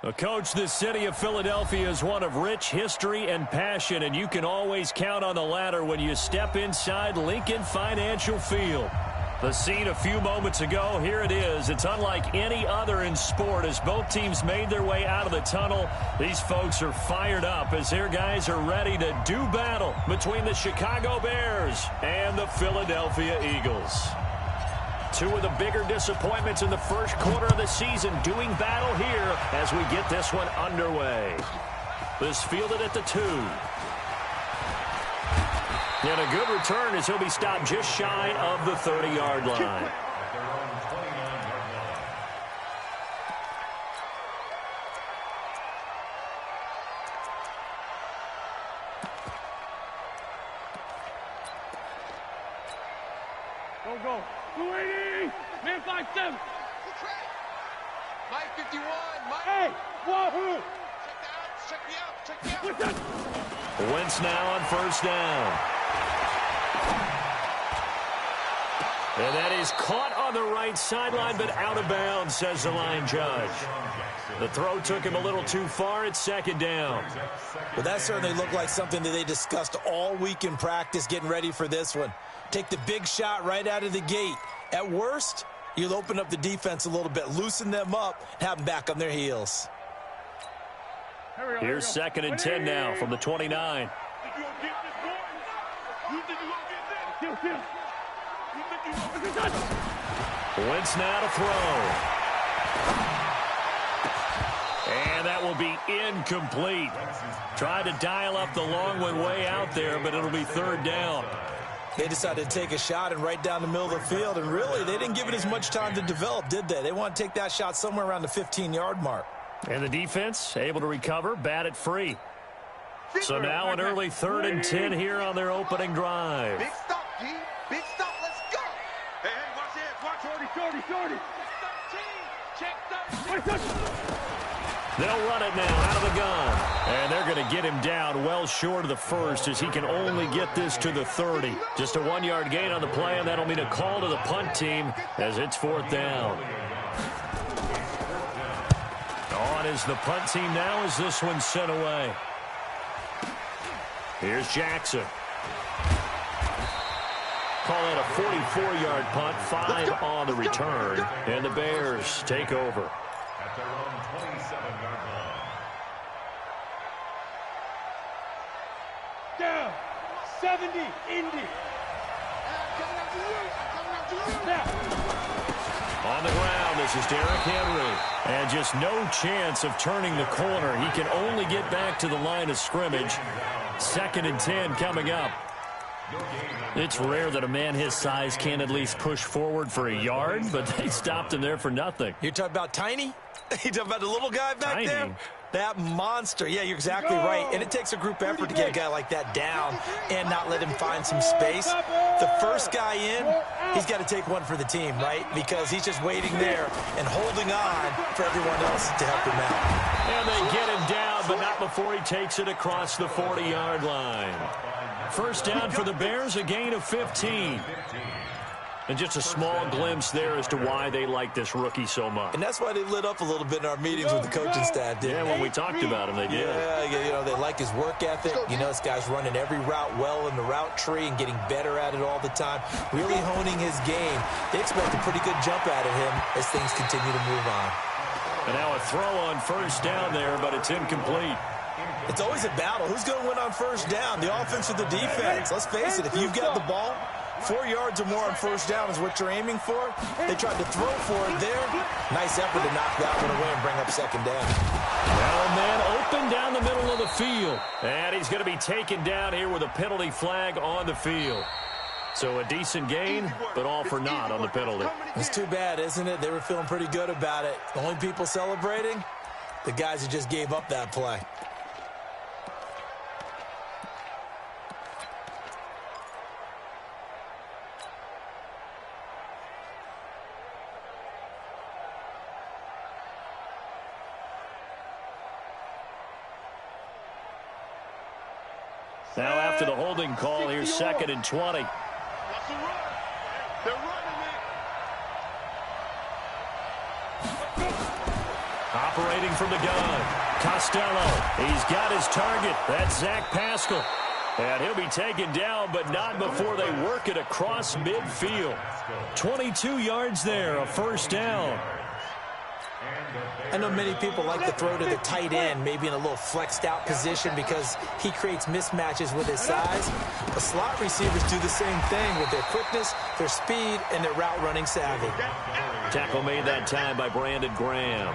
Well, Coach, the city of Philadelphia is one of rich history and passion, and you can always count on the latter when you step inside Lincoln Financial Field. The scene a few moments ago, here it is. It's unlike any other in sport as both teams made their way out of the tunnel. These folks are fired up as their guys are ready to do battle between the Chicago Bears and the Philadelphia Eagles. Two of the bigger disappointments in the first quarter of the season doing battle here as we get this one underway. This fielded at the 2. And a good return as he'll be stopped just shy of the 30-yard line. Go. 280. Man 5-7. Mike 51. Mike. Hey, wahoo. Check me out. Wentz now on first down. And that is caught on the right sideline, but out of bounds, says the line judge. The throw took him a little too far. It's second down. Well, that certainly looked like something that they discussed all week in practice getting ready for this one. Take the big shot right out of the gate. At worst, you'll open up the defense a little bit, loosen them up, have them back on their heels. Here's second and 10 now from the 29. Wentz now to throw. And that will be incomplete. Tried to dial up the long one way out there, but it'll be third down. They decided to take a shot and right down the middle of the field, and really, they didn't give it as much time to develop, did they? They want to take that shot somewhere around the 15-yard mark. And the defense able to recover, bat it free. So now an early 3rd and 10 here on their opening drive. Big stop, G. Big stop. Let's go. Hey, watch this. Watch. Shorty. 13. Check 13. They'll run it now out of the gun. And they're going to get him down well short of the first as he can only get this to the 30. Just a 1-yard gain on the play, and that'll mean a call to the punt team as it's 4th down. On is the punt team now as this one's sent away. Here's Jackson. Call it a 44-yard punt, 5 on the return, and the Bears take over. At their own 27-yard line. Down. 70. Indy. On the ground, this is Derrick Henry. And just no chance of turning the corner. He can only get back to the line of scrimmage. 2nd and 10 coming up. It's rare that a man his size can at least push forward for a yard, but they stopped him there for nothing. You're talking about Tiny? You're talking about the little guy back Tiny. there? That monster. Yeah, you're exactly right. And it takes a group effort to get a guy like that down and not let him find some space. The first guy in, he's got to take one for the team, right? Because he's just waiting there and holding on for everyone else to help him out. And they get him down, but not before he takes it across the 40-yard line. First down for the Bears, a gain of 15. And just a small glimpse there as to why they like this rookie so much. And that's why they lit up a little bit in our meetings with the coaching staff, didn't they? Yeah, when we talked about him, they did. Yeah, you know, they like his work ethic. You know, this guy's running every route well in the route tree and getting better at it all the time, really honing his game. They expect a pretty good jump out of him as things continue to move on. And now a throw on first down there, but it's incomplete. It's always a battle. Who's going to win on first down, the offense or the defense? Let's face it, if you've got the ball, 4 yards or more on first down is what you're aiming for. They tried to throw for it there. Nice effort to knock that one away and bring up second down. Now a man open down the middle of the field. And he's going to be taken down here with a penalty flag on the field. So a decent gain, but all for naught on the penalty. It's too bad, isn't it? They were feeling pretty good about it. The only people celebrating, the guys who just gave up that play. Now after the holding call, here's 2nd and 20. That's a run. They're running it. operating from the gun. Costello, he's got his target. That's Zach Pascal. And he'll be taken down, but not before they work it across midfield. 22 yards there, a first down. I know many people like to throw to the tight end, maybe in a little flexed out position because he creates mismatches with his size. But slot receivers do the same thing with their quickness, their speed, and their route running savvy. Tackle made that time by Brandon Graham.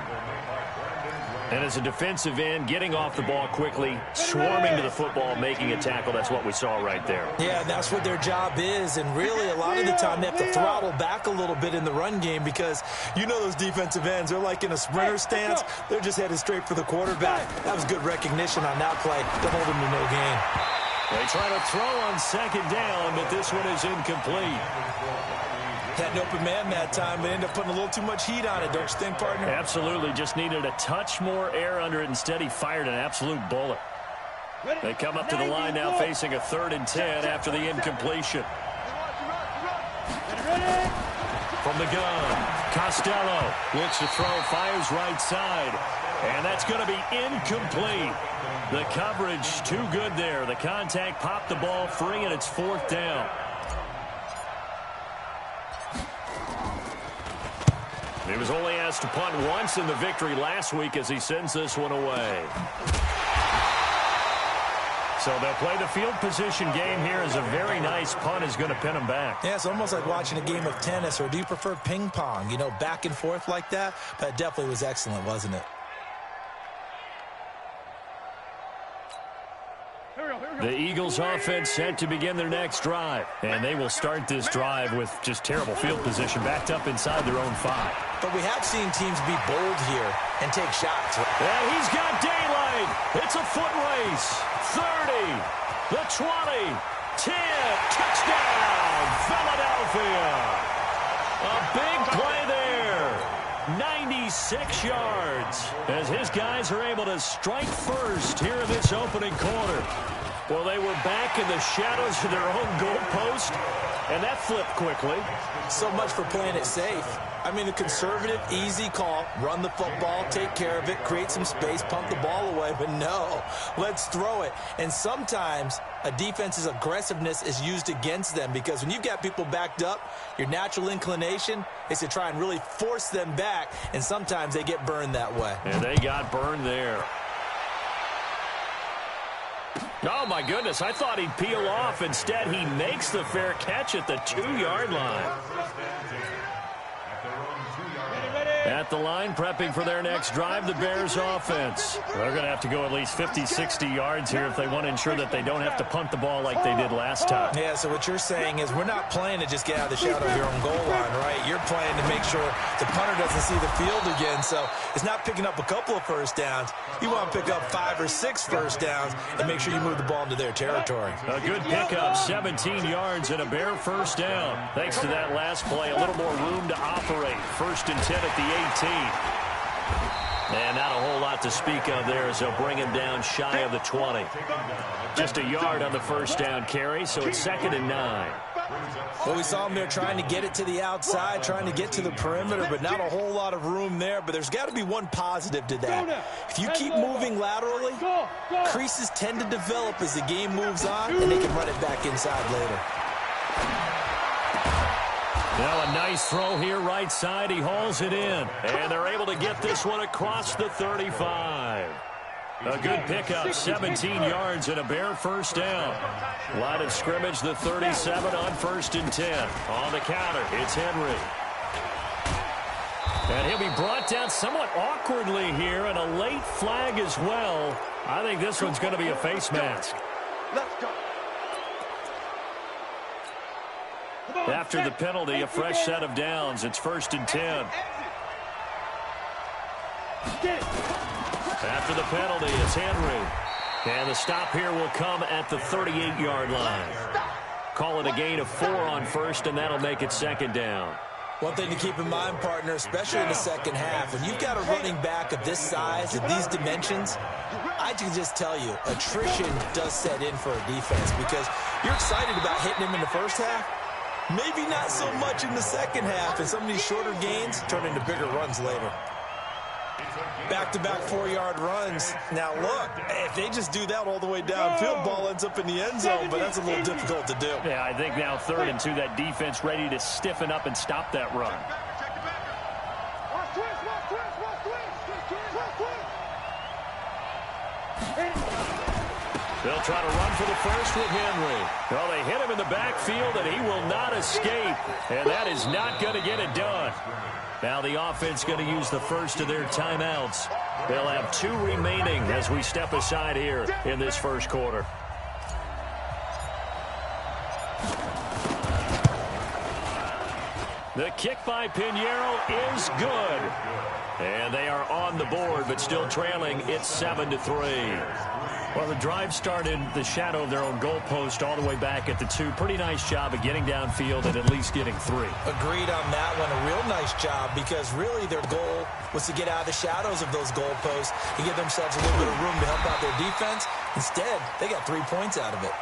And as a defensive end, getting off the ball quickly, swarming to the football, making a tackle, that's what we saw right there. Yeah, that's what their job is, and really a lot of the time they have to throttle back a little bit in the run game because you know those defensive ends, they're like in a sprinter stance. They're just headed straight for the quarterback. That was good recognition on that play to hold him to no gain. They try to throw on second down, but this one is incomplete. Had an open man that time, but ended up putting a little too much heat on it, don't you think, partner? Absolutely. Just needed a touch more air under it. Instead, he fired an absolute bullet. They come up to the line now facing a 3rd and 10 after the incompletion. From the gun, Costello looks to throw, fires right side. And that's going to be incomplete. The coverage too good there. The contact popped the ball free, and it's 4th down. He was only asked to punt once in the victory last week as he sends this one away. So they'll play the field position game here as a very nice punt is going to pin him back. Yeah, it's almost like watching a game of tennis, or do you prefer ping pong? You know, back and forth like that? But it definitely was excellent, wasn't it? The Eagles offense set to begin their next drive. And they will start this drive with just terrible field position backed up inside their own 5. But we have seen teams be bold here and take shots. And he's got daylight. It's a foot race. 30, the 20, 10, touchdown, Philadelphia. A big play there. 96 yards as his guys are able to strike first here in this opening quarter. Well, they were back in the shadows of their own goalpost, and that flipped quickly. So much for playing it safe. I mean, a conservative, easy call, run the football, take care of it, create some space, pump the ball away, but no, let's throw it. And sometimes a defense's aggressiveness is used against them because when you've got people backed up, your natural inclination is to try and really force them back, and sometimes they get burned that way. And they got burned there. Oh, my goodness, I thought he'd peel off. Instead, he makes the fair catch at the 2-yard line. At the line, prepping for their next drive, the Bears offense. They're going to have to go at least 50, 60 yards here if they want to ensure that they don't have to punt the ball like they did last time. Yeah, so what you're saying is we're not playing to just get out of the shadow of your own goal line, right? You're playing to make sure the punter doesn't see the field again. So it's not picking up a couple of first downs. You want to pick up 5 or 6 first downs and make sure you move the ball into their territory. A good pickup, 17 yards and a Bear first down. Thanks to that last play, a little more room to operate. 1st and 10 at the 18. And not a whole lot to speak of there as they'll bring him down shy of the 20. Just a yard on the first down carry, so it's 2nd and 9. Well, we saw him there trying to get it to the outside, trying to get to the perimeter, but not a whole lot of room there. But there's got to be one positive to that. If you keep moving laterally, creases tend to develop as the game moves on, and they can run it back inside later. Now a nice throw here right side. He hauls it in. And they're able to get this one across the 35. A good pickup, 17 yards and a Bear first down. Line of scrimmage, the 37 on 1st and 10. On the counter, it's Henry. And he'll be brought down somewhat awkwardly here, and a late flag as well. I think this one's going to be a face mask. Let's go. After the penalty, a fresh set of downs. It's 1st and 10. After the penalty, it's Henry. And the stop here will come at the 38-yard line. Call it a gain of 4 on 1st, and that'll make it 2nd down. One thing to keep in mind, partner, especially in the second half, when you've got a running back of this size, of these dimensions, I can just tell you, attrition does set in for a defense because you're excited about hitting him in the first half. Maybe not so much in the second half, and some of these shorter gains turn into bigger runs later. Back-to-back 4-yard runs. Now, look, if they just do that all the way downfield, ball ends up in the end zone, but that's a little difficult to do. Yeah, I think now 3rd and 2, that defense ready to stiffen up and stop that run. They'll try to run for the first with Henry. Well, they hit him in the backfield, and he will not escape. And that is not going to get it done. Now the offense going to use the first of their timeouts. They'll have 2 remaining as we step aside here in this first quarter. The kick by Pinheiro is good. And they are on the board, but still trailing. It's 7-3. Well, the drive started the shadow of their own goalpost all the way back at the 2. Pretty nice job of getting downfield and at least getting 3. Agreed on that one. A real nice job because really their goal was to get out of the shadows of those goalposts and give themselves a little bit of room to help out their defense. Instead, they got 3 points out of it.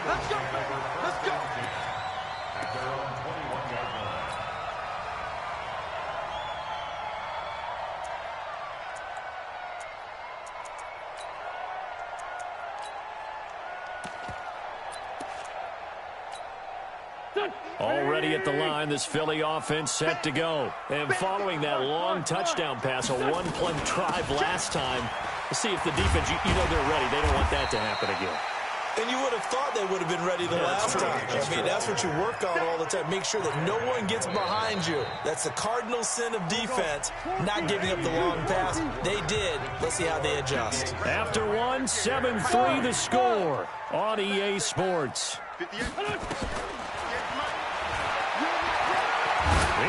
Let's go, baby. Let's go. At their own 21-yard line. Already at the line, this Philly offense set to go. And following that long touchdown pass, a 1-play drive last time, let's see if the defense, you know they're ready. They don't want that to happen again. And you would have thought they would have been ready the last time. I mean, that's what you work on all the time. Make sure that no one gets behind you. That's the cardinal sin of defense, not giving up the long pass. They did. Let's see how they adjust. After 1, 7-3 the score on EA Sports.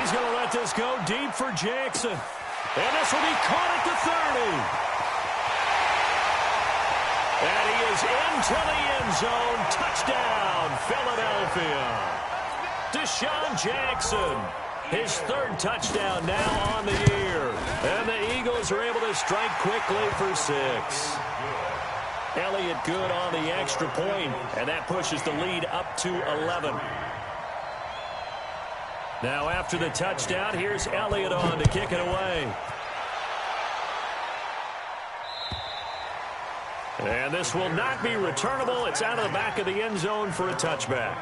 He's going to let this go deep for Jackson. And this will be caught at the 30. And he is into the end zone. Touchdown, Philadelphia. Deshaun Jackson, his 3rd touchdown now on the year. And the Eagles are able to strike quickly for 6. Elliott good on the extra point, and that pushes the lead up to 11. Now after the touchdown, here's Elliott on to kick it away. And this will not be returnable. It's out of the back of the end zone for a touchback.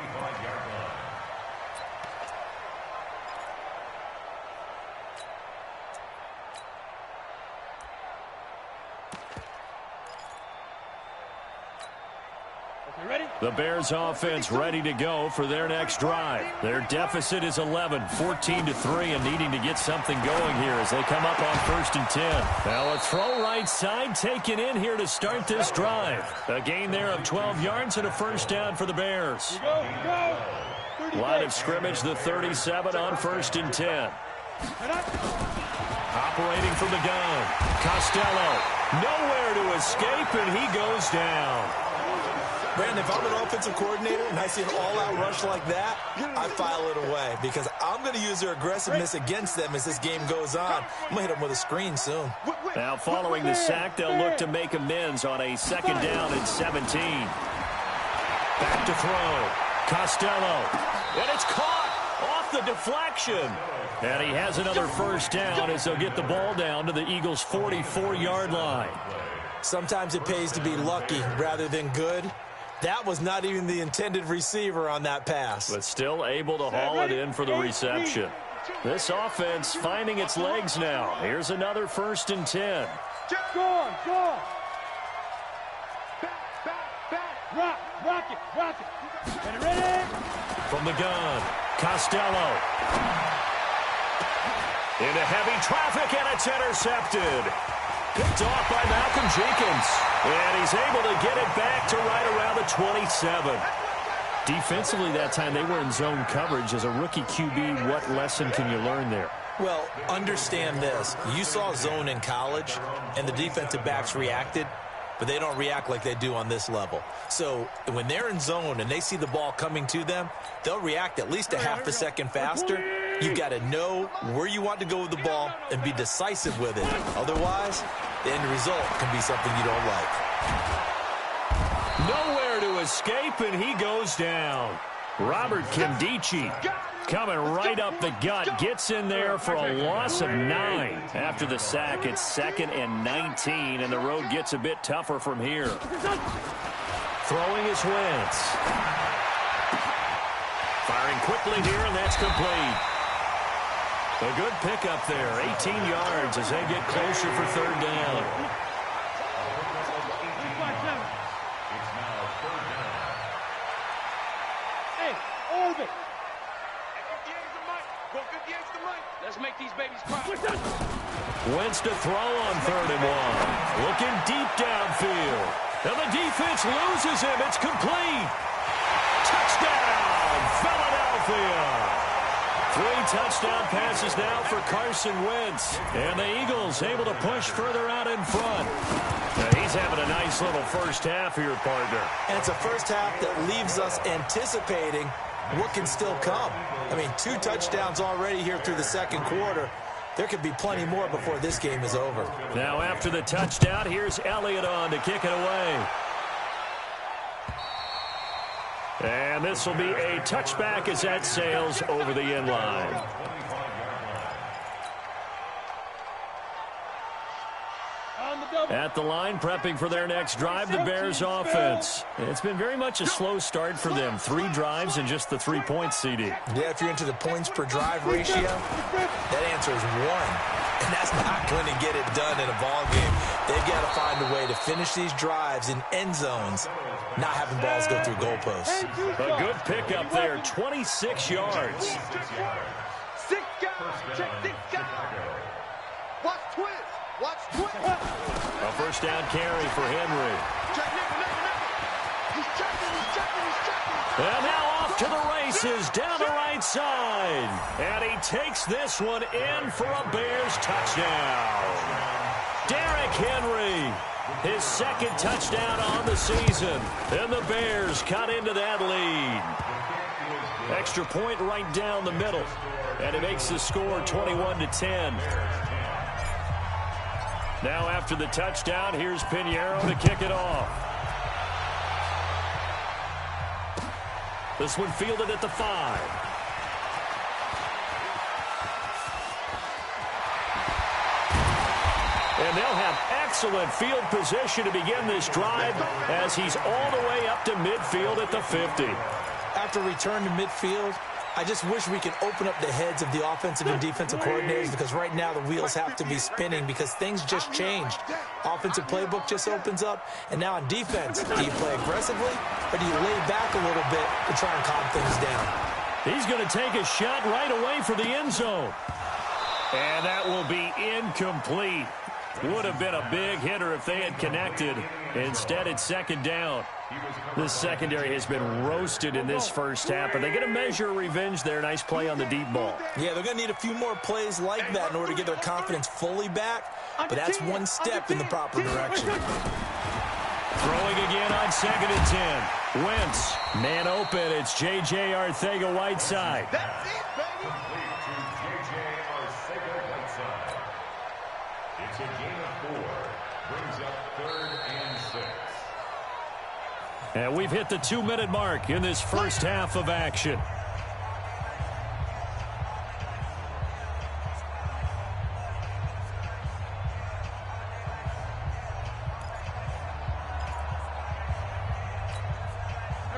The Bears offense ready to go for their next drive. Their deficit is 11, 14-3, and needing to get something going here as they come up on 1st and 10. Now a throw right side taken in here to start this drive. A gain there of 12 yards and a first down for the Bears. Line of scrimmage, the 37 on 1st and 10. Operating from the gun. Costello, nowhere to escape, and he goes down. Brandon, if I'm an offensive coordinator and I see an all-out rush like that, I file it away because I'm going to use their aggressiveness against them as this game goes on. I'm going to hit them with a screen soon. Now following the sack, they'll look to make amends on a 2nd down and 17. Back to throw. Costello. And it's caught off the deflection. And he has another first down as they'll get the ball down to the Eagles' 44-yard line. Sometimes it pays to be lucky rather than good. That was not even the intended receiver on that pass. But still able to haul it in for the reception. This offense finding its legs now. Here's another 1st and 10. Go on, go on. Back. Rock it. Get it ready. From the gun, Costello. Into heavy traffic, and it's intercepted. Picked off by Malcolm Jenkins. And he's able to get it back to right around the 27. Defensively that time, they were in zone coverage. As a rookie QB, what lesson can you learn there? Well, understand this. You saw zone in college, and the defensive backs reacted, but they don't react like they do on this level. So when they're in zone and they see the ball coming to them, they'll react at least a half a second faster. You've got to know where you want to go with the ball and be decisive with it. Otherwise, the end result can be something you don't like. Nowhere to escape, and he goes down. Robert Kimdichie Coming right up the gut, gets in there for a loss of 9. After the sack, it's 2nd and 19, and the road gets a bit tougher from here. Throwing is Wentz. Firing quickly here, and that's complete. A good pickup there, 18 yards as they get closer for 3rd down. Hey, Orbit. Let's make these babies cry. Wentz to throw on 3rd and 1. Looking deep downfield. And the defense loses him. It's complete. Touchdown, Philadelphia. 3 touchdown passes now for Carson Wentz. And the Eagles able to push further out in front. Now he's having a nice little first half here, partner. And it's a first half that leaves us anticipating what can still come. I mean, 2 touchdowns already here through the 2nd quarter. There could be plenty more before this game is over. Now after the touchdown, here's Elliott on to kick it away. And this will be a touchback as that sails over the end line. At the line, prepping for their next drive, the Bears offense. It's been very much a slow start for them. 3 drives and just the 3 points, CD. Yeah, if you're into the points per drive ratio, that answer is 1. And that's not going to get it done in a ball game. They've got to find a way to finish these drives in end zones, not having balls go through goalposts. A good pickup there, 26 yards. 6 guys, check 6 guys. Watch twist. Watch twist. A first down carry for Henry. He's checking. And now off to the races down the right side. And he takes this one in for a Bears touchdown. Derrick Henry, his 2nd touchdown on the season. And the Bears cut into that lead. Extra point right down the middle. And it makes the score 21-10. Now after the touchdown, here's Pinheiro to kick it off. This one fielded at the 5. And they'll have excellent field position to begin this drive as he's all the way up to midfield at the 50. After return to midfield, I just wish we could open up the heads of the offensive and defensive coordinators, because right now the wheels have to be spinning because things just changed. Offensive playbook just opens up, and now on defense, do you play aggressively or do you lay back a little bit to try and calm things down? He's going to take a shot right away for the end zone. And that will be incomplete. Would have been a big hitter if they had connected. Instead, it's 2nd down. This secondary has been roasted in this first half, but they're going to measure revenge there. Nice play on the deep ball. Yeah, they're going to need a few more plays like that in order to get their confidence fully back, but that's one step in the proper direction. Throwing again on 2nd and 10. Wentz, man open. It's J.J. Arcega-Whiteside. That's it, baby. It's a gain of 4. Brings up 3rd and 6. And we've hit the 2-minute mark in this first half of action.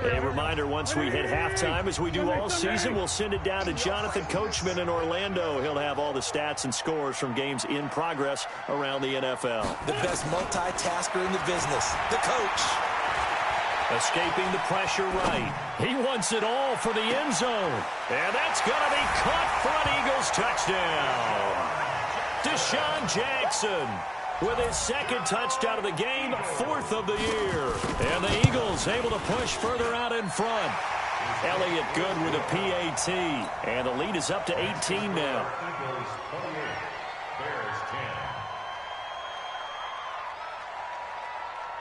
A reminder, once we hit halftime, as we do all season, we'll send it down to Jonathan Coachman in Orlando. He'll have all the stats and scores from games in progress around the NFL. The best multitasker in the business, the coach. Escaping the pressure right. He wants it all for the end zone. And that's going to be caught for an Eagles touchdown. Deshaun Jackson with his 2nd touchdown of the game, 4th of the year. And the Eagles able to push further out in front. Elliott good with a PAT. And the lead is up to 18 now. Eagles 28. Bears 10.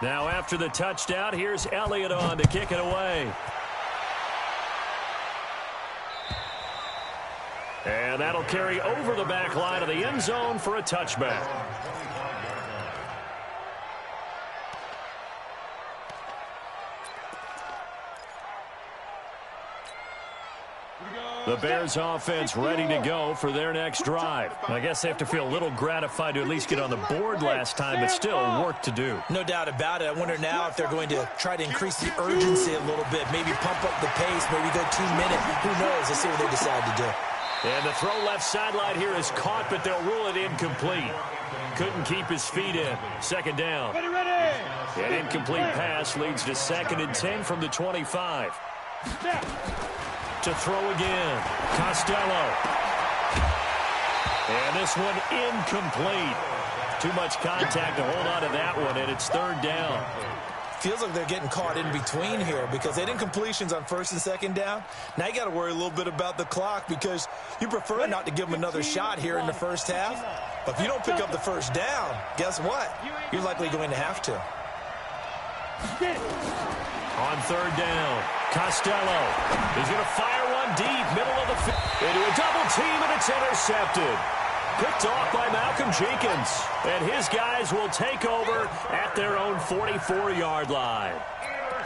Now after the touchdown, here's Elliott on to kick it away. And that'll carry over the back line of the end zone for a touchback. Here we go. The Bears offense ready to go for their next drive. I guess they have to feel a little gratified to at least get on the board last time, but still work to do. No doubt about it. I wonder now if they're going to try to increase the urgency a little bit, maybe pump up the pace, maybe go 2 minutes. Who knows? Let's see what they decide to do. And the throw left sideline here is caught, but they'll rule it incomplete. Couldn't keep his feet in. Second down. An incomplete pass leads to 2nd and 10 from the 25. To throw again. Costello. And this one incomplete. Too much contact to hold on to that one, and it's 3rd down. Feels like they're getting caught in between here because they did incompletions on 1st and 2nd down. Now you got to worry a little bit about the clock because you prefer not to give them another shot here in the first half. But if you don't pick up the 1st down, guess what? You're likely going to have to. On 3rd down, Costello. He's going to fire one deep, middle of the field. Into a double team, and it's intercepted. Picked off by Malcolm Jenkins. And his guys will take over at their own 44-yard line.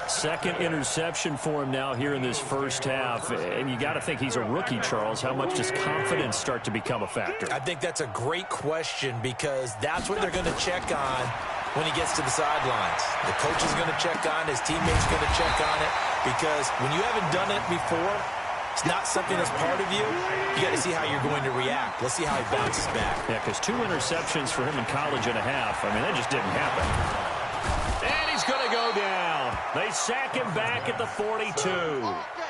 2nd interception for him now here in this first half. And you got to think he's a rookie, Charles. How much does confidence start to become a factor? I think that's a great question because that's what they're going to check on when he gets to the sidelines. The coach is going to check on, his teammates going to check on it, because when you haven't done it before, it's not something that's part of you. You got to see how you're going to react. Let's see how he bounces back. Yeah, because 2 interceptions for him in college and a half. I mean, that just didn't happen. And he's going to go down. They sack him back at the 42.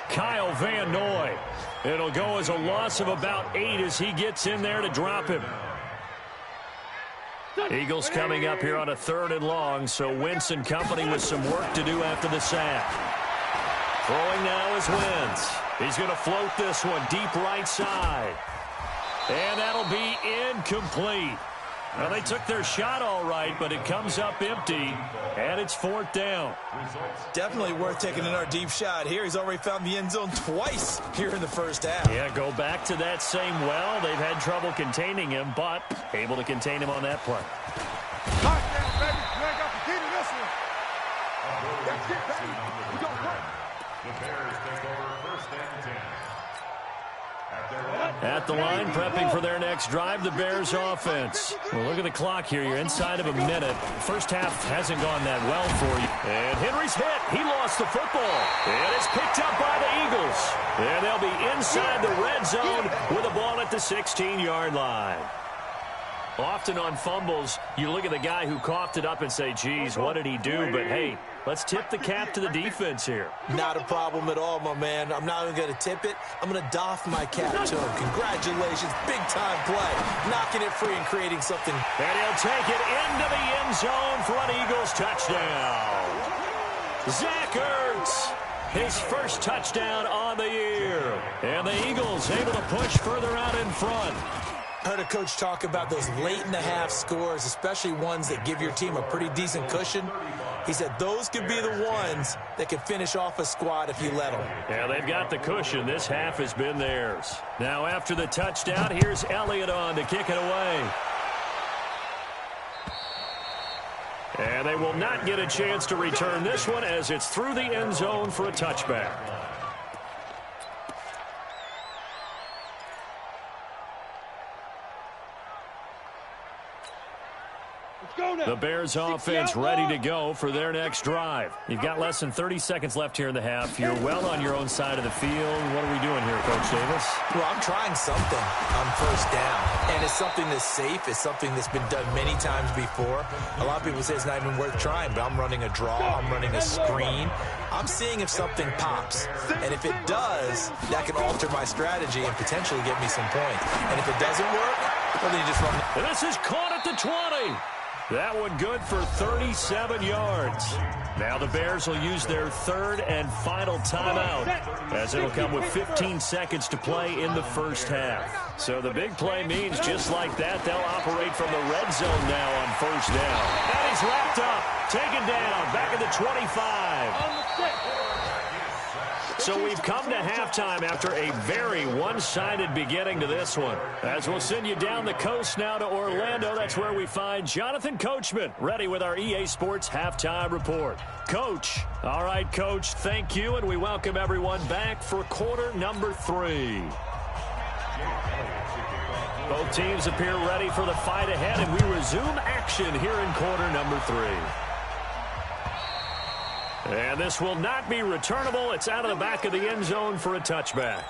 Kyle Van Noy. It'll go as a loss of about 8 as he gets in there to drop him. Eagles coming up here on a 3rd and long, so Wentz and company with some work to do after the sack. Throwing now is Wentz. He's going to float this one deep right side. And that'll be incomplete. Well, they took their shot all right, but it comes up empty, and it's 4th down. Definitely worth taking another deep shot here. He's already found the end zone twice here in the first half. Yeah, go back to that same well. They've had trouble containing him, but able to contain him on that play. Touchdown, baby. You ain't got the key to this one. That's it, baby. We gonna work. The Bears take over 1st and 10. At the line, prepping for their next drive, the Bears offense. Well, look at the clock here. You're inside of a minute. First half hasn't gone that well for you. And Henry's hit. He lost the football. And it's picked up by the Eagles. And they'll be inside the red zone with the ball at the 16-yard line. Often on fumbles, you look at the guy who coughed it up and say, geez, what did he do? But, hey, let's tip the cap to the defense here. Not a problem at all, my man. I'm not even going to tip it. I'm going to doff my cap to him. Congratulations. Big-time play. Knocking it free and creating something. And he'll take it into the end zone for an Eagles touchdown. Zach Ertz, his first touchdown on the year. And the Eagles able to push further out in front. Heard a coach talk about those late-in-the-half scores, especially ones that give your team a pretty decent cushion. He said those could be the ones that can finish off a squad if you let them. Yeah, they've got the cushion. This half has been theirs. Now after the touchdown, here's Elliott on to kick it away. And they will not get a chance to return this one as it's through the end zone for a touchback. The Bears offense ready to go for their next drive. You've got less than 30 seconds left here in the half. You're well on your own side of the field. What are we doing here, Coach Davis? Well, I'm trying something on 1st down. And it's something that's safe. It's something that's been done many times before. A lot of people say it's not even worth trying, but I'm running a draw. I'm running a screen. I'm seeing if something pops. And if it does, that can alter my strategy and potentially get me some points. And if it doesn't work, well, then you just run. This is caught at the 20. That one good for 37 yards. Now the Bears will use their 3rd and final timeout as it'll come with 15 seconds to play in the first half. So the big play means just like that, they'll operate from the red zone now on 1st down. And he's wrapped up, taken down, back at the 25. So we've come to halftime after a very one-sided beginning to this one. As we'll send you down the coast now to Orlando, that's where we find Jonathan Coachman, ready with our EA Sports Halftime Report. Coach. All right, Coach, thank you, and we welcome everyone back for quarter number 3. Both teams appear ready for the fight ahead, and we resume action here in quarter number 3. And this will not be returnable. It's out of the back of the end zone for a touchback.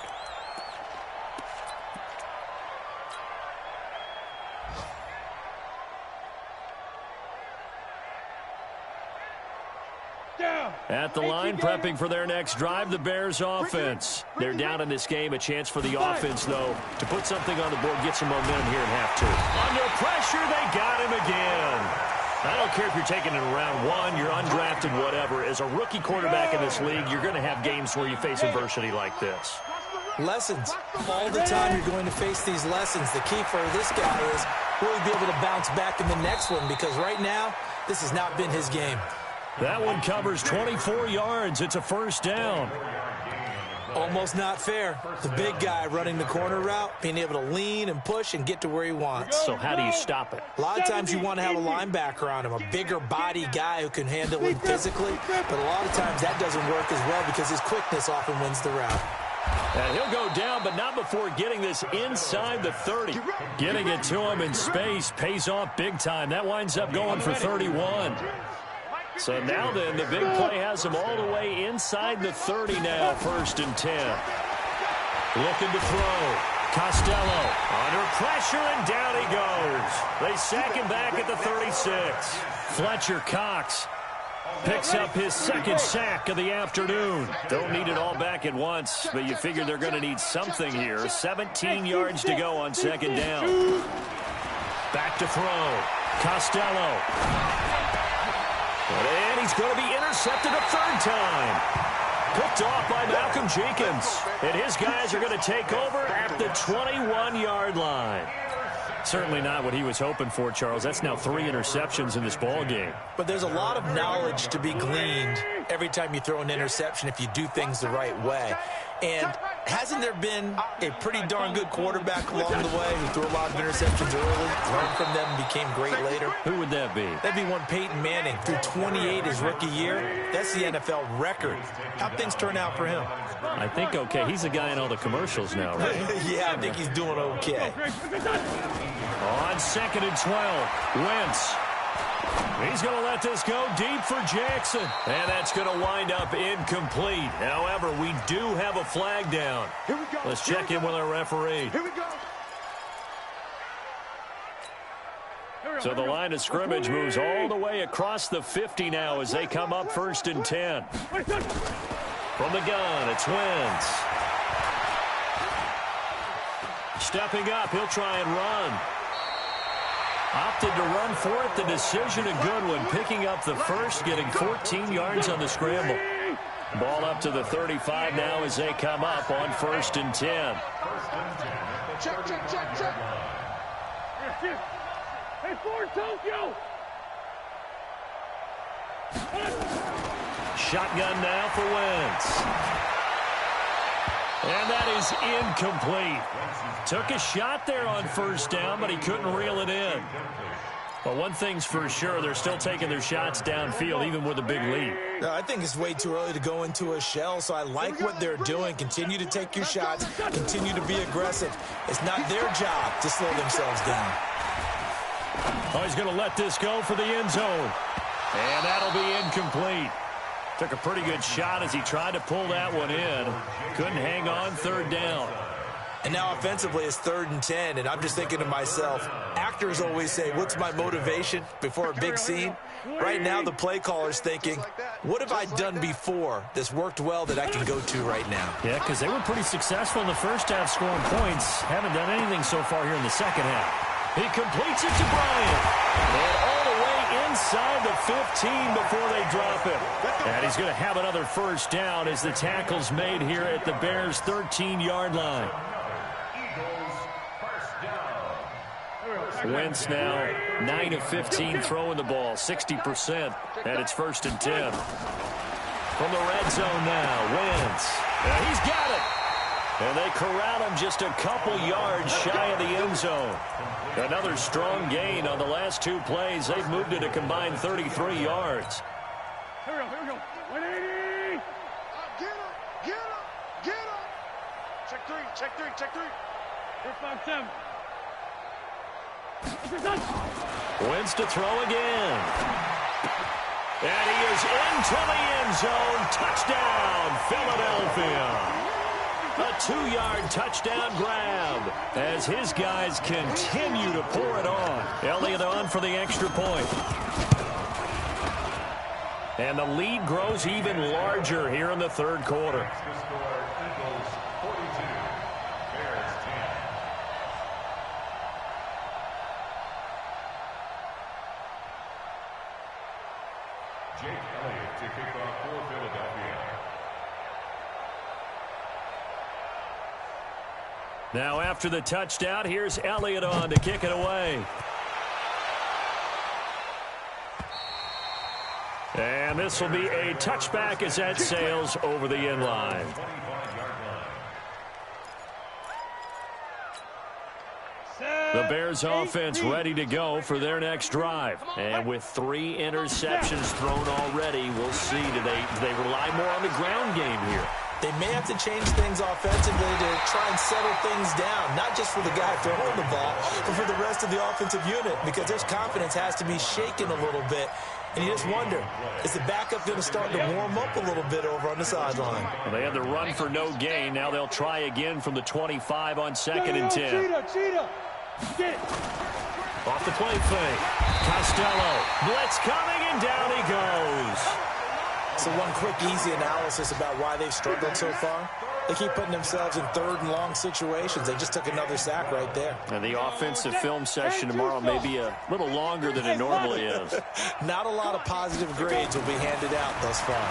At the line, prepping for their next drive, the Bears offense. They're down in this game. A chance for the offense, though, to put something on the board, get some momentum here in half 2. Under pressure, they got him again. I don't care if you're taking it in round 1, you're undrafted, whatever. As a rookie quarterback in this league, you're going to have games where you face adversity like this. Lessons. All the time you're going to face these lessons. The key for this guy is will he be able to bounce back in the next one, because right now, this has not been his game. That one covers 24 yards. It's a first down. Almost not fair. The big guy running the corner route, being able to lean and push and get to where he wants. So how do you stop it? A lot of times you want to have a linebacker on him, a bigger body guy who can handle him physically, but a lot of times that doesn't work as well because his quickness often wins the route. And he'll go down, but not before getting this inside the 30. Getting it to him in space pays off big time. That winds up going for 31. So now then, the big play has him all the way inside the 30 now, 1st and 10. Looking to throw. Costello under pressure, and down he goes. They sack him back at the 36. Fletcher Cox picks up his 2nd sack of the afternoon. Don't need it all back at once, but you figure they're going to need something here. 17 yards to go on 2nd down. Back to throw. Costello. And he's going to be intercepted a 3rd time. Picked off by Malcolm Jenkins. And his guys are going to take over at the 21-yard line. Certainly not what he was hoping for, Charles. That's now 3 interceptions in this ball game. But there's a lot of knowledge to be gleaned every time you throw an interception if you do things the right way. And hasn't there been a pretty darn good quarterback along the way who threw a lot of interceptions early, learned from them, and became great later? Who would that be? That'd be one Peyton Manning. Threw 28 his rookie year. That's the NFL record. How'd things turn out for him? I think okay. He's a guy in all the commercials now, right? Yeah, I think he's doing okay. On 2nd and 12, Wentz. He's going to let this go deep for Jackson. And that's going to wind up incomplete. However, we do have a flag down. Here we go. Let's check in with our referee. Here we go. So the line of scrimmage moves all the way across the 50 now as they come up 1st and 10. From the gun, it's Wentz. Stepping up, he'll try and run. Opted to run for it. The decision a good one. Picking up the 1st, getting 14 yards on the scramble. Ball up to the 35 now as they come up on 1st and 10. Check, check, check, check. Hey, Ford, Tokyo. Shotgun now for Wentz. And that is incomplete. Took a shot there on 1st down, but he couldn't reel it in. But one thing's for sure, they're still taking their shots downfield, even with a big lead. No, I think it's way too early to go into a shell, so I like what they're doing. Continue to take your shots. Continue to be aggressive. It's not their job to slow themselves down. Oh, he's going to let this go for the end zone. And that'll be incomplete. Took a pretty good shot as he tried to pull that one in. Couldn't hang on 3rd down. And now offensively it's 3rd and 10, and I'm just thinking to myself, actors always say, what's my motivation before a big scene? Right now the play caller's thinking, what have I done before that's worked well that I can go to right now? Yeah, because they were pretty successful in the 1st half scoring points. Haven't done anything so far here in the 2nd half. He completes it to Bryant. And all the way inside the 15 before they drop it. And he's going to have another 1st down as the tackle's made here at the Bears' 13-yard line. Wentz now 9 of 15 throwing the ball, 60%, and it's 1st and 10. From the red zone now, Wentz. He's got it. And they corral him just a couple yards shy of the end zone. Another strong gain on the last two plays. They've moved it a combined 33 yards. Here we go. 180. Get him. Check three. 4-5-7. Wentz to throw again. And he is into the end zone. Touchdown, Philadelphia. A 2-yard touchdown grab as his guys continue to pour it on. Elliott on for the extra point. And the lead grows even larger here in the third quarter. Jake Elliott to kick off for Philadelphia. Now after the touchdown, here's Elliott on to kick it away. And this will be a touchback as that sails over the end line. The Bears offense ready to go for their next drive. And with 3 interceptions thrown already, we'll see. Do they rely more on the ground game here? They may have to change things offensively to try and settle things down, not just for the guy throwing the ball, but for the rest of the offensive unit, because their confidence has to be shaken a little bit. And you just wonder, is the backup going to start to warm up a little bit over on the sideline? Well, they had the run for no gain. Now they'll try again from the 25 on 2nd and 10. Off the play fake. Costello. Blitz coming, and down he goes. So one quick, easy analysis about why they've struggled so far. They keep putting themselves in 3rd and long situations. They just took another sack right there. And the offensive film session tomorrow may be a little longer than it normally is. Not a lot of positive grades will be handed out thus far.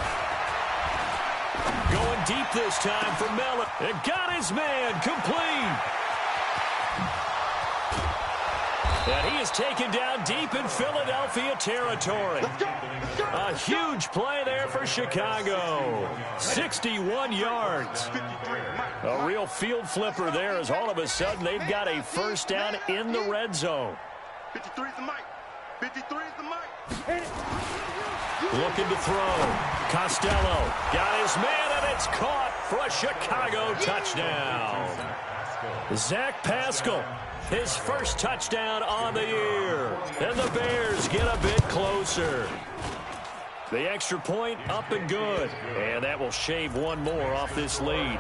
Going deep this time for Mellon. It got his man complete. And he is taken down deep in Philadelphia territory. A huge play there for Chicago. 61 yards. A real field flipper there as all of a sudden they've got a first down in the red zone. 53 is the mic. 53 is the mic. Looking to throw. Costello got his man, and it's caught for a Chicago touchdown. Zach Pascal. His first touchdown on the year. And the Bears get a bit closer. The extra point up and good. And that will shave one more off this lead.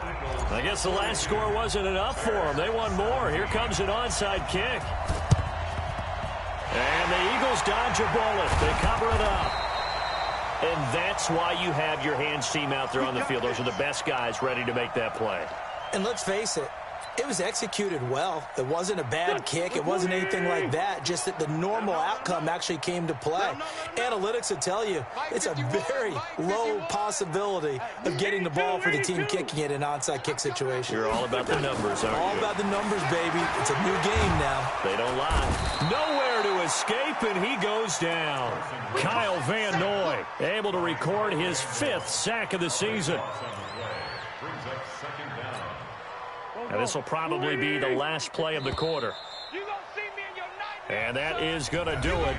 I guess the last score wasn't enough for them. They won more. Here comes an onside kick. And the Eagles dodge a bullet. They cover it up. And that's why you have your hands team out there on the field. Those are the best guys ready to make that play. And let's face it, it was executed well. It wasn't a bad kick. It wasn't anything like that. Just that the normal outcome actually came to play. Analytics will tell you it's a very low possibility of getting the ball for the team kicking it in an onside kick situation. You're all about the numbers, aren't you? All about the numbers, baby. It's a new game now. They don't lie. Nowhere to escape, and he goes down. Kyle Van Noy able to record his 5th sack of the season. And this will probably be the last play of the quarter. And that is going to do it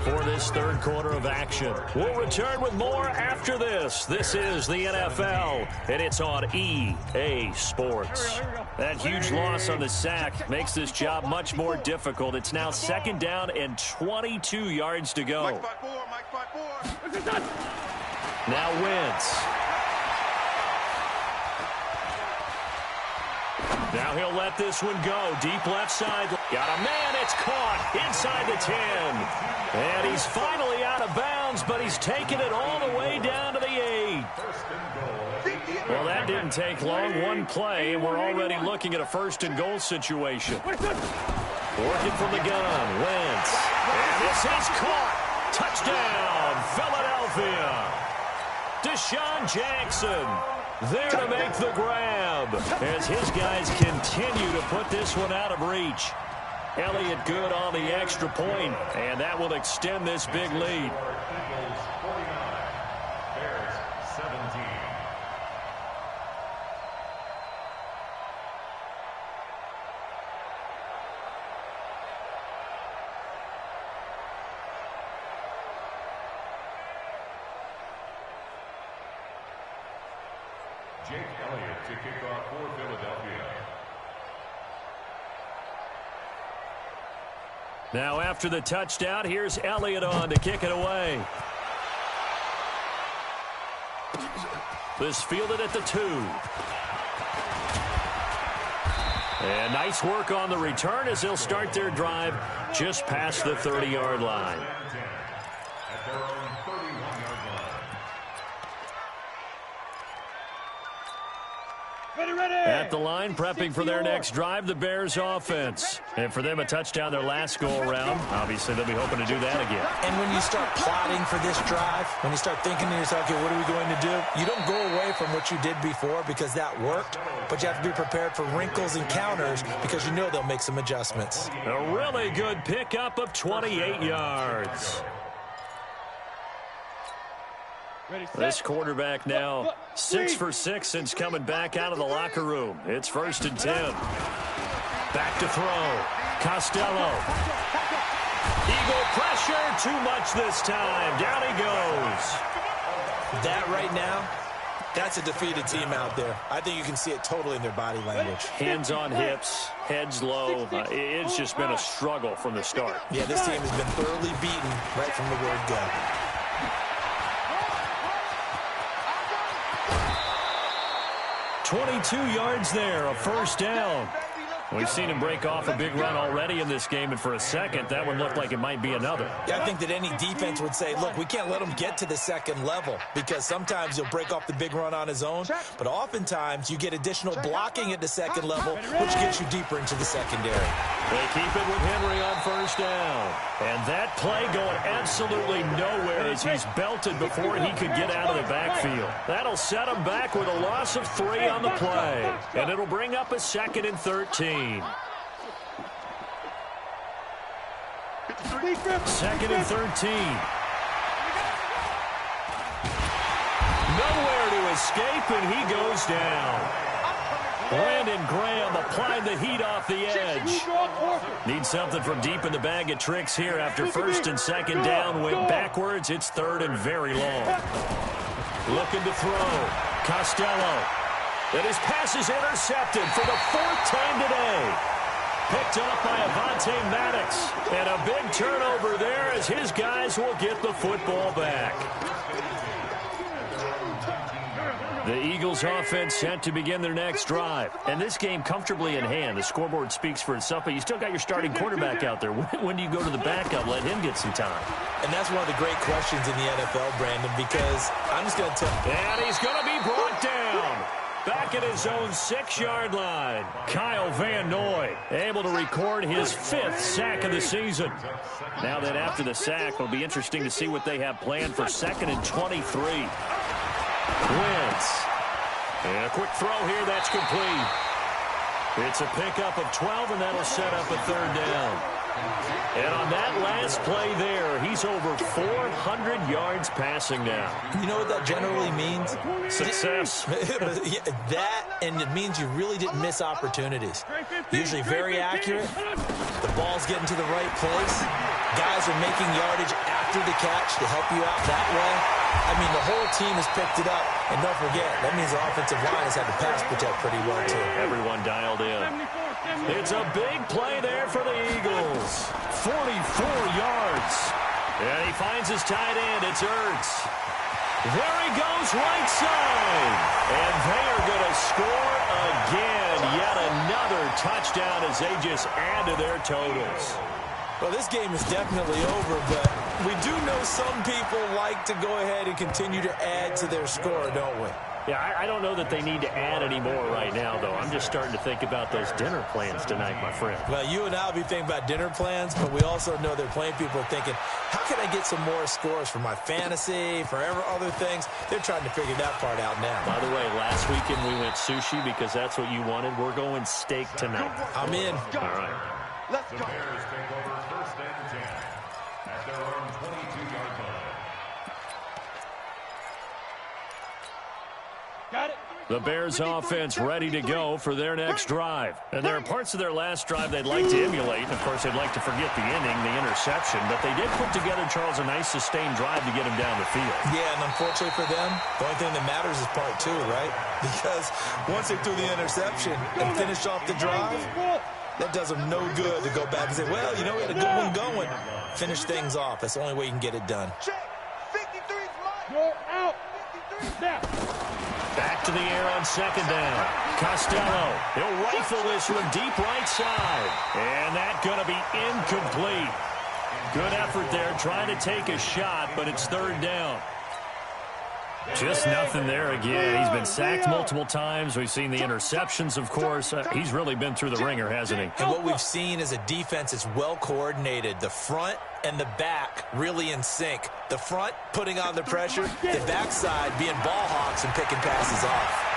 for this third quarter of action. We'll return with more after this. This is the NFL, and it's on EA Sports. That huge loss on the sack makes this job much more difficult. It's now 2nd down and 22 yards to go. Now Wentz. Now he'll let this one go. Deep left side. Got a man. It's caught inside the 10. And he's finally out of bounds, but he's taken it all the way down to the 8. Well, that didn't take long. One play, and we're already looking at a 1st and goal situation. Working from the gun. Wentz. And this is caught. Touchdown, Philadelphia. Deshaun Jackson there to make the grab as his guys continue to put this one out of reach. Elliott good on the extra point, and that will extend this big lead. Jake Elliott to kick off for Philadelphia. Now after the touchdown, here's Elliott on to kick it away. This fielded at the 2. And nice work on the return as they'll start their drive just past the 30-yard line. At their own 31-yard line. Ready. At the line, prepping for their next drive, the Bears offense. And for them, a touchdown their last go-around. Obviously, they'll be hoping to do that again. And when you start plotting for this drive, when you start thinking to yourself, okay, what are we going to do? You don't go away from what you did before because that worked, but you have to be prepared for wrinkles and counters because you know they'll make some adjustments. A really good pickup of 28 yards. This quarterback now 6 for 6 since coming back out of the locker room. It's 1st and 10. Back to throw. Costello. Eagle pressure. Too much this time. Down he goes. That right now, that's a defeated team out there. I think you can see it totally in their body language. Hands on hips, heads low. It's just been a struggle from the start. Yeah, this team has been thoroughly beaten right from the word go. .22 yards there, a 1st down. We've seen him break off a big run already in this game, and for a second, that one looked like it might be another. Yeah, I think that any defense would say, look, we can't let him get to the second level because sometimes he'll break off the big run on his own, but oftentimes you get additional blocking at the second level, which gets you deeper into the secondary. They keep it with Henry on 1st down. And that play going absolutely nowhere as he's belted before he could get out of the backfield. That'll set him back with a loss of 3 on the play. And it'll bring up a 2nd and 13. 2nd and 13. Nowhere to escape, and he goes down. Brandon Graham applying the heat off the edge. Needs something from deep in the bag of tricks here after 1st and 2nd down. Went backwards. It's 3rd and very long. Looking to throw. Costello. And his pass is intercepted for the 4th time today. Picked up by Avonte Maddox. And a big turnover there as his guys will get the football back. The Eagles offense set to begin their next drive. And this game comfortably in hand. The scoreboard speaks for itself, but you still got your starting quarterback out there. When do you go to the backup? Let him get some time. And that's one of the great questions in the NFL, Brandon, because I'm just going to tell you. And he's going to be brought down. Back at his own 6-yard line. Kyle Van Noy able to record his 5th sack of the season. Now that after the sack, it'll be interesting to see what they have planned for 2nd and 23. Wentz. And a quick throw here, that's complete. It's a pickup of 12, and that'll set up a 3rd down. And on that last play there, he's over 400 yards passing now. You know what that generally means? Success. That, and it means you really didn't miss opportunities. Usually very accurate. The ball's getting to the right place. Guys are making yardage after the catch to help you out that way. I mean, the whole team has picked it up. And don't forget, that means the offensive line has had to pass protect pretty well, too. Everyone dialed in. It's a big play there for the Eagles. 44 yards. And he finds his tight end. It's Ertz. There he goes, right side. And they are going to score again. Yet another touchdown as they just add to their totals. Well, this game is definitely over, but we do know some people like to go ahead and continue to add to their score, don't we? Yeah, I don't know that they need to add any more right now, though. I'm just starting to think about those dinner plans tonight, my friend. Well, you and I will be thinking about dinner plans, but we also know there are plenty of people are thinking, how can I get some more scores for my fantasy, for other things? They're trying to figure that part out now. By the way, last weekend we went sushi because that's what you wanted. We're going steak tonight. I'm in. All right. Let's The go. Bears take over 1st and 10 at their own 22-yard line. The Bears offense ready to go for their next drive. And there are parts of their last drive they'd like to emulate. And, of course, they'd like to forget the inning, the interception. But they did put together, Charles, a nice sustained drive to get him down the field. Yeah, and unfortunately for them, the only thing that matters is part two, right? Because once they threw the interception and finished off the drive, that does them no good to go back and say, well, you know, we had a good one going. Finish things off. That's the only way you can get it done. Go out. Snap. Back to the air on second down. Costello, he'll rifle this from deep right side. And that's going to be incomplete. Good effort there, trying to take a shot, but it's third down. Just nothing there again. He's been sacked multiple times. We've seen the interceptions, of course. He's really been through the ringer, hasn't he? And what we've seen is a defense that's well coordinated. The front and the back really in sync. The front putting on the pressure, the backside being ball hawks and picking passes off.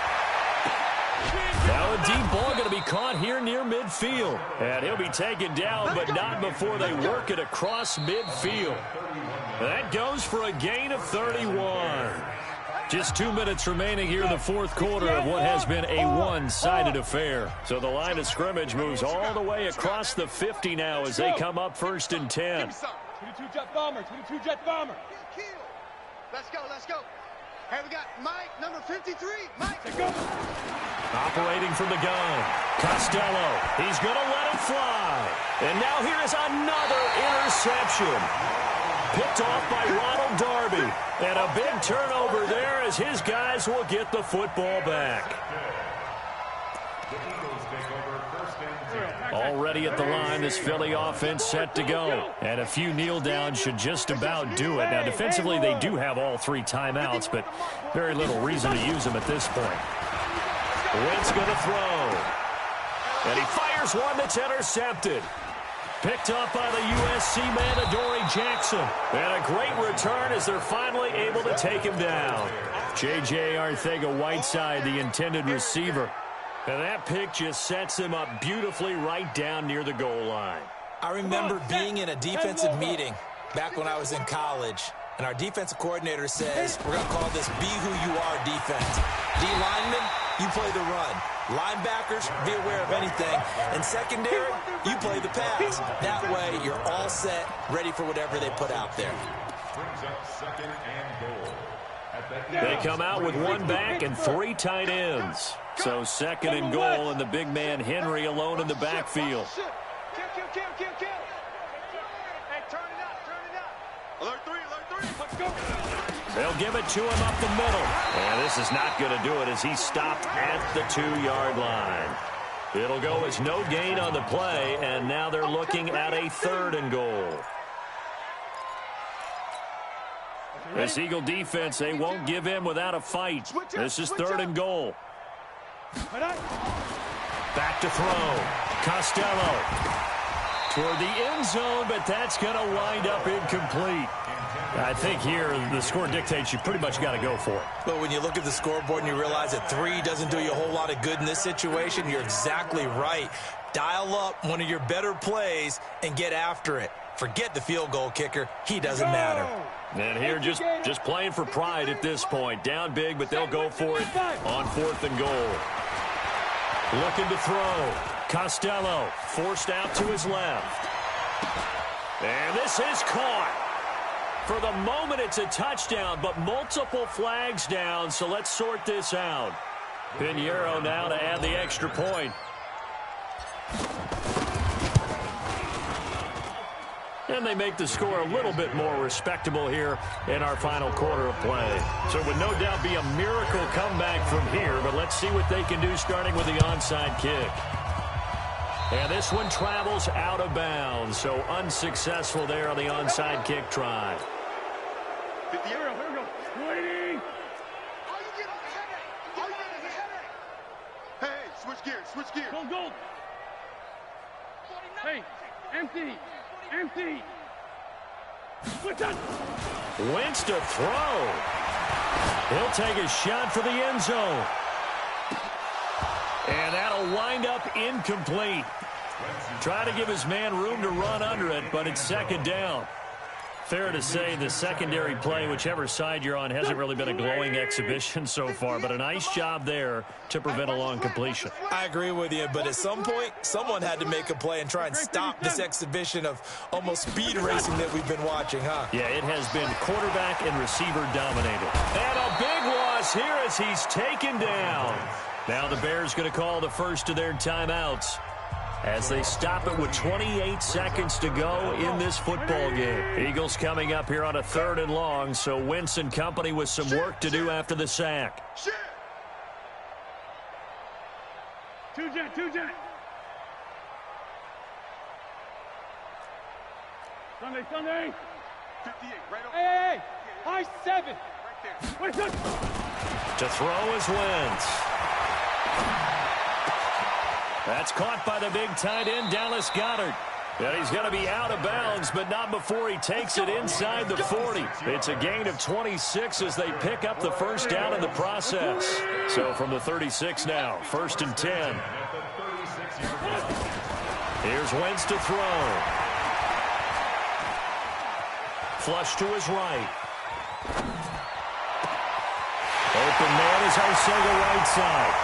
Now a deep ball going to be caught here near midfield. And he'll be taken down, but not before they work it across midfield. That goes for a gain of 31. Just 2 minutes remaining here in the fourth quarter of what has been a one-sided affair. So the line of scrimmage moves all the way across the 50 now as they come up 1st and 10. 22-jet bomber, 22-jet bomber. Let's go, let's go. Hey, we got Mike, number 53. Mike. Go. Operating from the gun. Costello, he's going to let it fly. And now here is another interception. Picked off by Ronald Darby. And a big turnover there as his guys will get the football back. Already at the line, this Philly offense set to go. And a few kneel downs should just about do it. Now, defensively, they do have all 3 timeouts, but very little reason to use them at this point. Wentz going to throw. And he fires one that's intercepted. Picked up by the USC man, Adoree Jackson. And a great return as they're finally able to take him down. J.J. Arcega-Whiteside, the intended receiver. And that pick just sets him up beautifully right down near the goal line. I remember being in a defensive meeting back when I was in college, and our defensive coordinator says, we're going to call this be who you are defense. D-linemen, you play the run. Linebackers, be aware of anything. And secondary, you play the pass. That way, you're all set, ready for whatever they put out there. Brings up 2nd and goal. They come out with 1 back and 3 tight ends. So 2nd and goal, and the big man Henry alone in the backfield. Kill. Hey, turn it up. Alert 3, let's go. They'll give it to him up the middle. And this is not going to do it as he stopped at the 2-yard line. It'll go as no gain on the play, and now they're looking at a 3rd and goal. This Eagle defense, they won't give in without a fight. This is 3rd and goal. Back to throw. Costello toward the end zone, but that's going to wind up incomplete. I think here the score dictates you pretty much got to go for it. But when you look at the scoreboard and you realize that 3 doesn't do you a whole lot of good in this situation, you're exactly right. Dial up one of your better plays and get after it. Forget the field goal kicker. He doesn't matter. And here just playing for pride at this point. Down big, but they'll go for it on 4th and goal. Looking to throw. Costello forced out to his left. And this is caught. For the moment, it's a touchdown, but multiple flags down, so let's sort this out. Pinheiro now to add the extra point. And they make the score a little bit more respectable here in our final quarter of play. So it would no doubt be a miracle comeback from here, but let's see what they can do starting with the onside kick. And this one travels out of bounds, so unsuccessful there on the onside kick try. Here we go. Waiting. Hey, switch gears. Go. Hey, empty. Wentz to throw. He'll take a shot for the end zone. And that'll wind up incomplete. Try to give his man room to run under it, but it's 2nd down. Fair to say the secondary play, whichever side you're on, hasn't really been a glowing exhibition so far, but a nice job there to prevent a long completion. I agree with you, but at some point, someone had to make a play and try and stop this exhibition of almost speed racing that we've been watching, huh? Yeah, it has been quarterback and receiver dominated. And a big loss here as he's taken down. Now the Bears going to call the first of their timeouts as they stop it with 28 seconds to go in this football game. Eagles coming up here on a 3rd and long, so Wentz and company with some work to do after the sack. Two jet. Sunday. 58, right over. Hey, high 7. Right there. To throw is Wentz. That's caught by the big tight end, Dallas Goedert. And he's going to be out of bounds, but not before he takes it inside the 40. It's a gain of 26 as they pick up the first down in the process. So from the 36 now, 1st and 10. Here's Wentz to throw. Flush to his right. Open man is Arcega right side.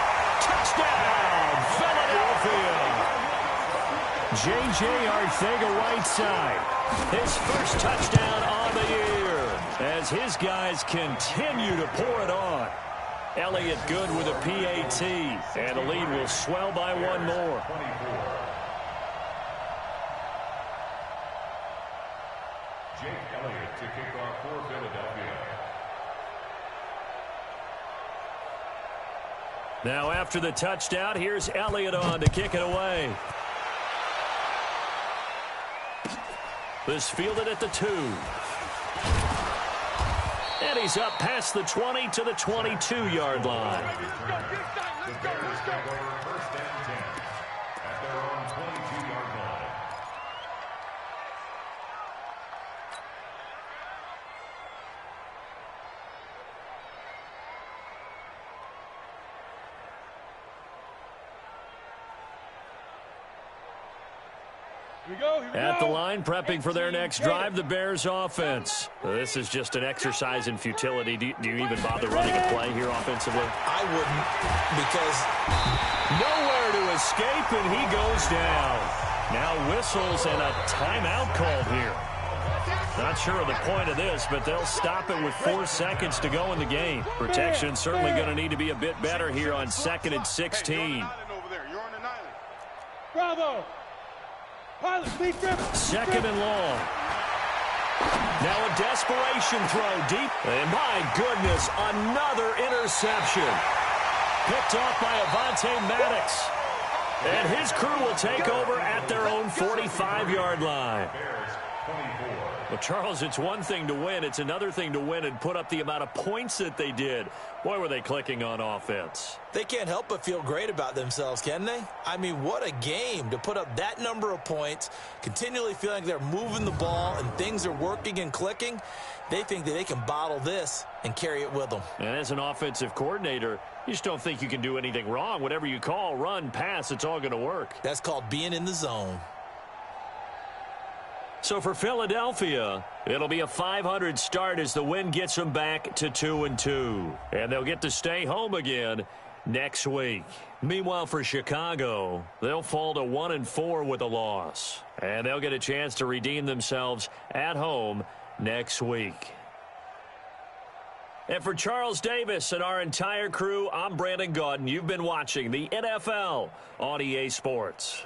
Touchdown, Philadelphia. J.J. Arcega right side. His first touchdown on the year as his guys continue to pour it on. Elliott good with a PAT, and the lead will swell by one more. Jake Elliott to kick off for Philadelphia. Now after the touchdown, here's Elliott on to kick it away. This fielded at the 2. And he's up past the 20 to the 22-yard line. The Bears take over 1st and 10 at their own 22-yard line. At the line, prepping for their next drive, the Bears offense. This is just an exercise in futility. Do you even bother running a play here offensively? I wouldn't, because nowhere to escape, and he goes down. Now whistles and a timeout called here. Not sure of the point of this, but they'll stop it with 4 seconds to go in the game. Protection certainly going to need to be a bit better here on 2nd and 16. Bravo. 2nd and long. Now a desperation throw deep. And my goodness, another interception. Picked off by Avonte Maddox. And his crew will take over at their own 45-yard line. Well, Charles, it's one thing to win. It's another thing to win and put up the amount of points that they did. Boy, were they clicking on offense. they can't help but feel great about themselves, can they? I mean, what a game to put up that number of points, continually feeling they're moving the ball and things are working and clicking. They think that they can bottle this and carry it with them. And as an offensive coordinator, you just don't think you can do anything wrong. Whatever you call, run, pass, it's all going to work. That's called being in the zone. So for Philadelphia, it'll be a .500 start as the win gets them back to 2-2. And they'll get to stay home again next week. Meanwhile, for Chicago, they'll fall to 1-4 with a loss. And they'll get a chance to redeem themselves at home next week. And for Charles Davis and our entire crew, I'm Brandon Gaudin. You've been watching the NFL on EA Sports.